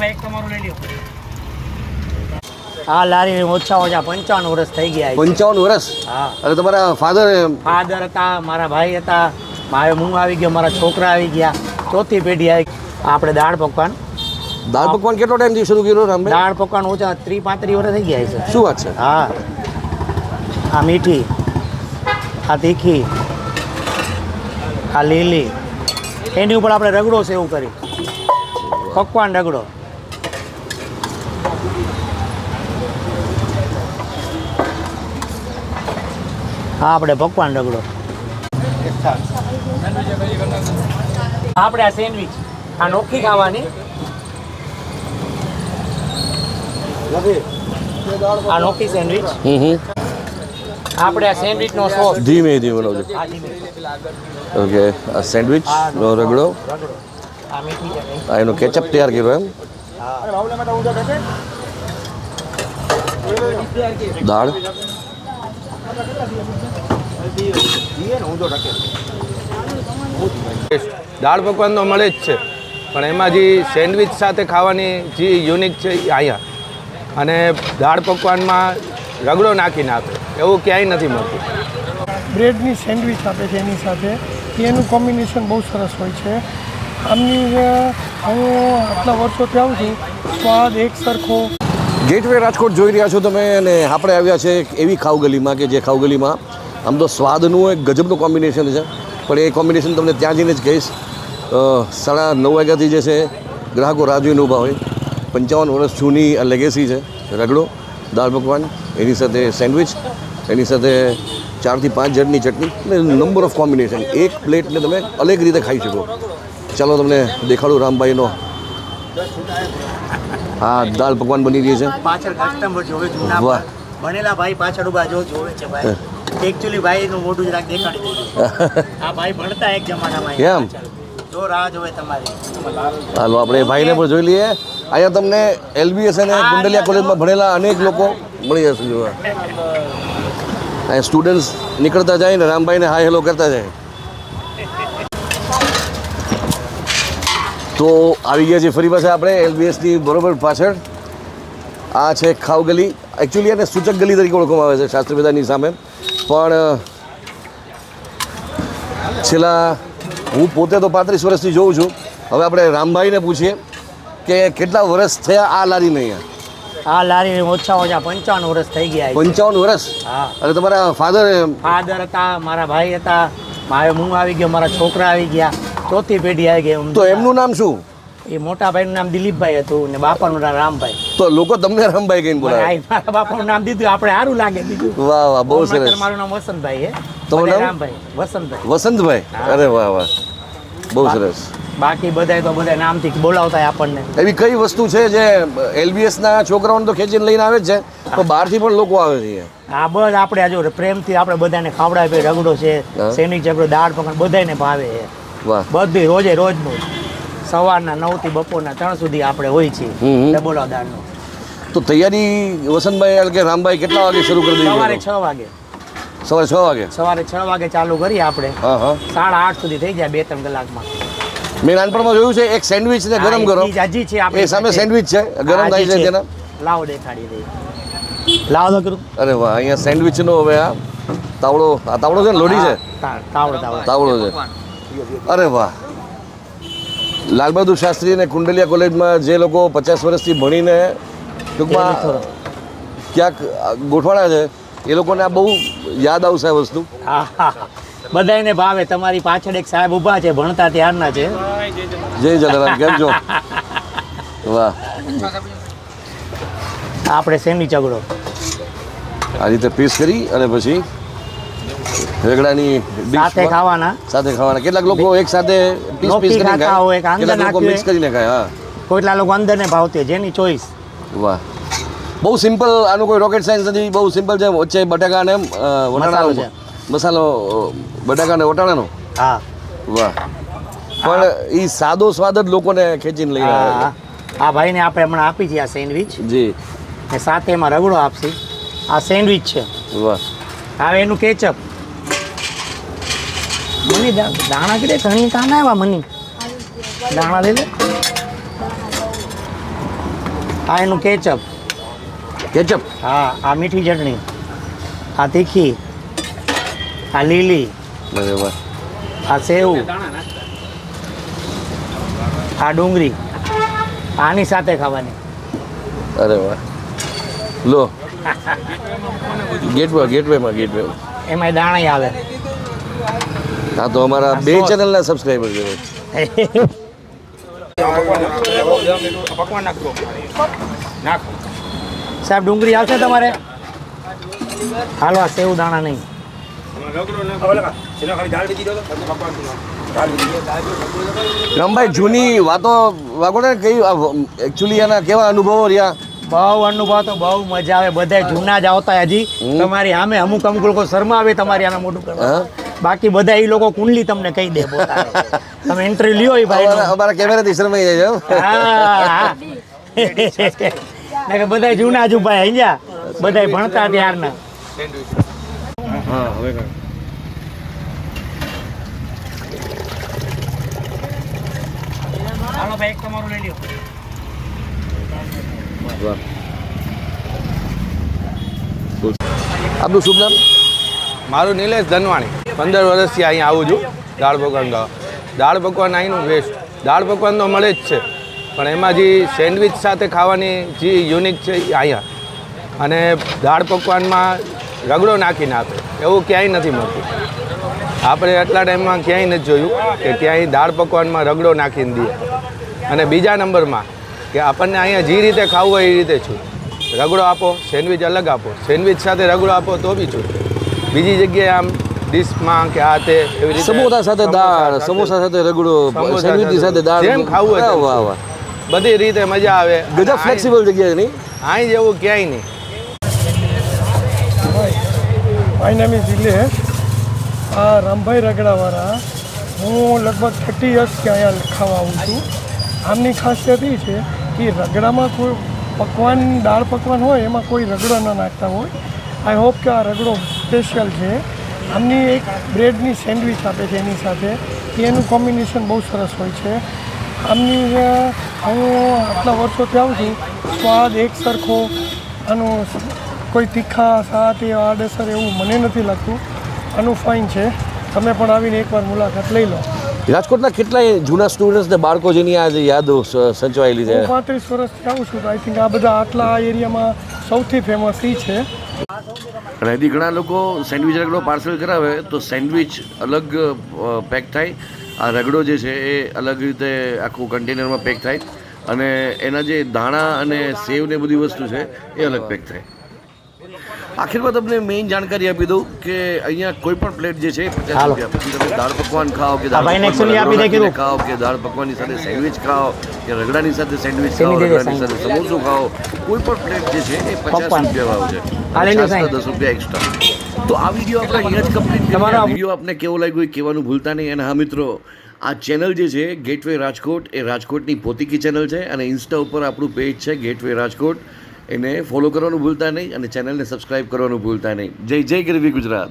ભાઈ એક તમારું લઈ લ્યો. આ લારી ઓછા 55 વર્ષ થઈ ગયા. 55 વર્ષ? હા. અરે તમારા ફાધર હતા, મારા ભાઈ હતા, મારે હું આવી ગયો, મારા છોકરા આવી ગયા, ચોથી પેઢી આવી. આપણે દાળ પકવાન કેટલો ટાઈમથી શરૂ કર્યો રામભાઈ? દાળ પકવાન ઓછા 30-35 વર્ષ થઈ ગયા છે. શું વાત છે? હા. આ મીઠી, આ તીખી, આ લીલી, એની ઉપર આપણે રગડો સેવ કરી, પકવાન રગડો. હા, આપણે પકવાન રગડો. આપણે આ સેન્ડવિચ, આ નોખી ખાવાની, આ નોખી સેન્ડવિચ. આપણે આ સેન્ડવિચ નો સોસ ધીમે બનાવજો. ઓકે, આ સેન્ડવિચ નો રગડો, આ મીઠી ચટણી, આ એનો કેચઅપ તૈયાર કર્યો એમ. દાળ, દાળ પકવાન તો મળે જ છે, પણ એમાં જે સેન્ડવિચ સાથે ખાવાની જે યુનિક છે એ અહીંયા. અને દાળ પકવાનમાં રગડો નાખીને આપે એવું ક્યાંય નથી મળતું. બ્રેડની સેન્ડવિચ આપે છે એની સાથે, એનું કોમ્બિનેશન બહુ સરસ હોય છે. આમની હું આટલા વર્ષોથી આવું છું, સ્વાદ એક સરખો. ગેટવે રાજકોટ જોઈ રહ્યા છો તમે, અને આપણે આવ્યા છે એવી ખાવગલીમાં કે જે ખાવગલીમાં આમ તો સ્વાદનું એક ગજબનું કોમ્બિનેશન છે, પણ એ કોમ્બિનેશન તમને ત્યાં જઈને જ કહીશ. 9:30 વાગ્યાથી જે છે ગ્રાહકો રાહ જોઈને ઊભા હોય. 55 વર્ષ જૂની આ લેગેસી છે. રગડો, દાળ પકવાન, એની સાથે સેન્ડવિચ, એની સાથે 4 થી 5 જણની ચટણી, અને નંબર ઓફ કોમ્બિનેશન. એક પ્લેટને તમે અલગ રીતે ખાઈ શકો. ચાલો તમને દેખાડું રામભાઈનો. હા, દાળ પકવાન બની રહી છે. પાછળ કસ્ટમર જોવે, જૂના વાહ, ભણેલા ભાઈ પાછળ ઉભા જોવે છે ભાઈ. એકચ્યુઅલી ભાઈ નું મોઢું જરાક દેખાડી દીધું. આ ભાઈ ભણતા એક જમાનામાં એમ જો રાહ જોવે તમારી. હાલો આપણે ભાઈને પણ જોઈ લઈએ. અહીંયા તમને LBS અને કુંડલિયા કોલેજમાં ભણેલા અનેક લોકો મળી જશે. જોવા અહીંયા સ્ટુડન્ટ્સ નીકળતા જાય ને રામભાઈને હાય હેલો કરતા જાય. તો આવી ગયા છે ફરી પાછા આપણે LBSની બરોબર પાછળ. આ છે ખાવગલી. એકચ્યુઅલી એને સૂચક ગલી તરીકે ઓળખવામાં આવે છે શાસ્ત્રી મેદાનની સામે. પણ છેલ્લા હું પોતે તો 35 વર્ષથી જોઉં છું. હવે આપણે રામભાઈને પૂછીએ કે કેટલા વર્ષ થયા આ લારીને અહીંયા? આ લારી ઓછા 55 વર્ષ થઈ ગયા. 55 વર્ષ? હા. અને તમારા ફાધર હતા, મારા ભાઈ હતા, મારે હું આવી ગયો, મારા છોકરા આવી ગયા, ચોથી પેઢી આવી ગઈ. તો એમનું નામ શું? એ મોટા ભાઈનું નામ દિલીપભાઈ હતું ને બાપાનું નામ રામભાઈ. તો લોકો તમને રામભાઈ કહીને બોલાવે? મારા બાપાનું નામ દીધું, આપણે સારું લાગે દીધું. વાહ વાહ, બહુ સરસ. મારું નામ વસંતભાઈ છે. તમારું નામ? રામભાઈ વસંતભાઈ. વસંતભાઈ? અરે વાહ વાહ, બહુ સરસ. બાકી બધાય તો બધા નામથી બોલાવતા આપણને. એવી કઈ વસ્તુ છે જે LBSના છોકરાઓને તો ખેંચીને લઈને આવે જ છે, તો બહારથી પણ લોકો આવે છે? હા, બસ આપણે જો પ્રેમથી આપણે બધાને ખવડાવીએ. રગડો છે, સેન્ડવિચ, દાળ પકવાન બધાને ભાવે છે. વાહ. બધી રોજનું સવારના 9 થી બપોરના 3 સુધી આપણે હોય છે ડબોલા દાળનો. તો તૈયારી વસંતભાઈ કે રામભાઈ કેટલા વાગે શરૂ કરી દીધી? સવારે 6 વાગે. સવારે 6 વાગે? સવારે 6 વાગે ચાલુ કરીએ આપણે. હા હા. 8:30 સુધી થઈ જાય, 2-3 કલાકમાં. મેં નાનપણમાં જોયું છે એક સેન્ડવિચ ને ગરમ કરો. હજી છે આપણે એ સામે સેન્ડવિચ છે, ગરમ થાય છે તેના. લાવો દેખાડી દઈએ. લાવો તો કરું. અરે વાહ, અહીંયા સેન્ડવિચનો હવે આ તાવડો છે ને, લોઢી છે? તાવડો છે. અરે વાહ. લાલ બહાદુર શાસ્ત્રી અને કુંડલિયા કોલેજમાં જે લોકો 50 વર્ષથી ભણીને ટૂંકમાં ક્યાંક ગોઠવાડા છે, એ લોકોને આ બહુ યાદ આવશે આ વસ્તુ. બધાને ભાવે. તમારી પાછળ એક સાહેબ ઊભા છે, ભણતા ત્યારના છે. જય જલારામ, કેમ છો? વાહ. આપણે સેન્ડવિચ ચગડો આ રીતે પીસ કરી અને પછી રેગડાની સાથે ખાવાના. કેટલાક લોકો એક સાથે પીસ કરીને ખાય, કેટલાક લોકો મિક્સ કરીને ખાય. હા, કેટલા લોકો અંદર ને ભાવતી, જેની ચોઈસ. વાહ, બહુ સિમ્પલ. આનું કોઈ રોકેટ સાયન્સ નથી, બહુ સિમ્પલ છે. વચ્ચે બટાકા અને વટાણાનો મસાલો, બટાકા અને વટાણાનો. હા, વાહ. પણ એ સાદો સ્વાદ જ લોકોને ખેંચીને લઈ આવે. આ ભાઈને આપણે હમણાં આપી છે આ સેન્ડવિચ. જી. ને સાથે એમાં રગડો આપશે. આ સેન્ડવિચ છે. વાહ. હવે એનું કેચઅપ. મની દાણા કેટલે ઘણી કામ આવ્યા. મની દાણા લઈ લે. આ એનું કેચઅપ, કેચઅપ. હા આ મીઠી ચટણી, આ તીખી, આ લીલી, અરે વાહ. આ સેવ, આ ડુંગળી, આની સાથે ખાવાની. અરે વાહ. લો ગેટવેમાં એમાંય દાણા આવે. હા તો અમારા બે ચેનલના સબસ્ક્રાઈબર છે. સાહેબ ડુંગળી આવશે તમારે? હાલો આ સેવ દાણા નહીં. રામભાઈ જૂની વાતો વાગો ને કઈ એકચ્યુઅલી એના કેવા અનુભવો રહ્યા? બહુ અનુભવ તો બહુ મજા આવે. બધા જૂના જ આવતા હજી તમારી સામે. અમુક લોકો શરમાવે તમારી આના મોઢું કરવા. બાકી બધા એ લોકો કુંડલી તમને કહી દે પોતાને. તમે ઇન્ટરવ્યુ લ્યો એ ભાઈ. અમારા કેમેરાથી શરમાઈ જાય છે. બધા જૂના જ ઉભા અહીંયા, બધા ભણતા ત્યારના. હા હવે હાલો ભાઈ એક તમારું લઈ લ્યો. આપનું શુભ નામ? મારું નિલેશ ધનવાણી. 15 વર્ષથી અહીંયા આવું છું દાળ પકવાન ખાવા. દાળ પકવાન અહીંનું બેસ્ટ. દાળ પકવાન તો મળે જ છે, પણ એમાં જે સેન્ડવિચ સાથે ખાવાની જે યુનિક છે એ અહીંયા. અને દાળ પકવાનમાં રગડો નાખીને આપે એવું ક્યાંય નથી મળતું. આપણે એટલા ટાઈમમાં ક્યાંય નથી જોયું કે ક્યાંય દાળ પકવાનમાં રગડો નાખીને દે. અને બીજા નંબરમાં કે આપણને અહીંયા જે રીતે ખાવું હોય એ રીતે છું. રગડો આપો, સેન્ડવિચ અલગ આપો, સેન્ડવિચ સાથે રગડો આપો તો બી છું. બીજી જગ્યાએ આમ ડિશમાં કે આ તે એવી રીતે સમોસા સાથે દાળ, સમોસા સાથે રગડો, સેન્ડવિચ સાથે દાળ, જેમ ખાવું હોય વાહ વાહ. બધી રીતે મજા આવે. ગજબ ફ્લેક્સિબલ જગ્યા નહીં? અહીં જેવું ક્યાંય નહીં. My name is Dilesh. આ રામભાઈ રગડાવાળા, હું લગભગ 30 યર્સથી અહીંયા ખાવા આવું છું. આમની ખાસિયત એ છે કે રગડામાં કોઈ પકવાન, દાળ પકવાન હોય એમાં કોઈ રગડો ન નાખતા હોય. આઈ હોપ કે આ રગડો સ્પેશિયલ છે. આમની એક બ્રેડની સેન્ડવિચ આપે છે એની સાથે, એનું કોમ્બિનેશન બહુ સરસ હોય છે. આમની હું આટલા વર્ષોથી આવું છું, સ્વાદ એક સરખો, આનું કોઈ તીખા સાત એ આડેસર એવું મને નથી લાગતું. આનું ફાઇન છે. તમે પણ આવીને એકવાર મુલાકાત લઈ લો. રાજકોટના કેટલાય જૂના સ્ટુડન્ટ્સ ને બાળકો જેની આ યાદો સંચવાયેલી છે. હું 35 વર્ષથી આવું છું, તો આઈ થિંક આ બધા આટલા એરિયામાં સૌથી ફેમસ એ છે. અને હજી ઘણા લોકો સેન્ડવિચ રગડો પાર્સલ કરાવે તો સેન્ડવિચ અલગ પેક થાય, આ રગડો જે છે એ અલગ રીતે આખું કન્ટેનરમાં પેક થાય, અને એના જે દાણા અને સેવ ને બધી વસ્તુ છે એ અલગ પેક થાય. આખીરમાં તમને મેઇન જાણકારી આપી દઉં કે અહીંયા કોઈ પણ પ્લેટ જે છે 50 રૂપિયા. પછી તમે દાળ પકવાન ખાઓ કે દાળ પકવાન ખાઓ કે દાળ પકવાનની સાથે સેન્ડવિચ ખાઓ કે રગડાની સાથે સેન્ડવિચ ખાઓ, રગડાની સાથે સમોસું ખાઓ, કોઈ પણ પ્લેટ જે છે એ 50 રૂપિયા ભાવ છે. 10 રૂપિયા એક્સ્ટ્રા. તો આ વિડીયો આપણે અહીંયા જ કમ્પ્લીટ કરીએ. આ વિડીયો આપને કેવો લાગ્યો એ કહેવાનું ભૂલતા નહીં. અને હા મિત્રો, આ ચેનલ જે છે ગેટવે રાજકોટ, એ રાજકોટની પોતીકી ચેનલ છે, અને ઇન્સ્ટા ઉપર આપણું પેજ છે ગેટવે રાજકોટ. એને ફોલો કરવાનું ભૂલતા નહીં અને ચેનલને સબસ્ક્રાઈબ કરવાનું ભૂલતા નહીં. જય જય ગરવી ગુજરાત.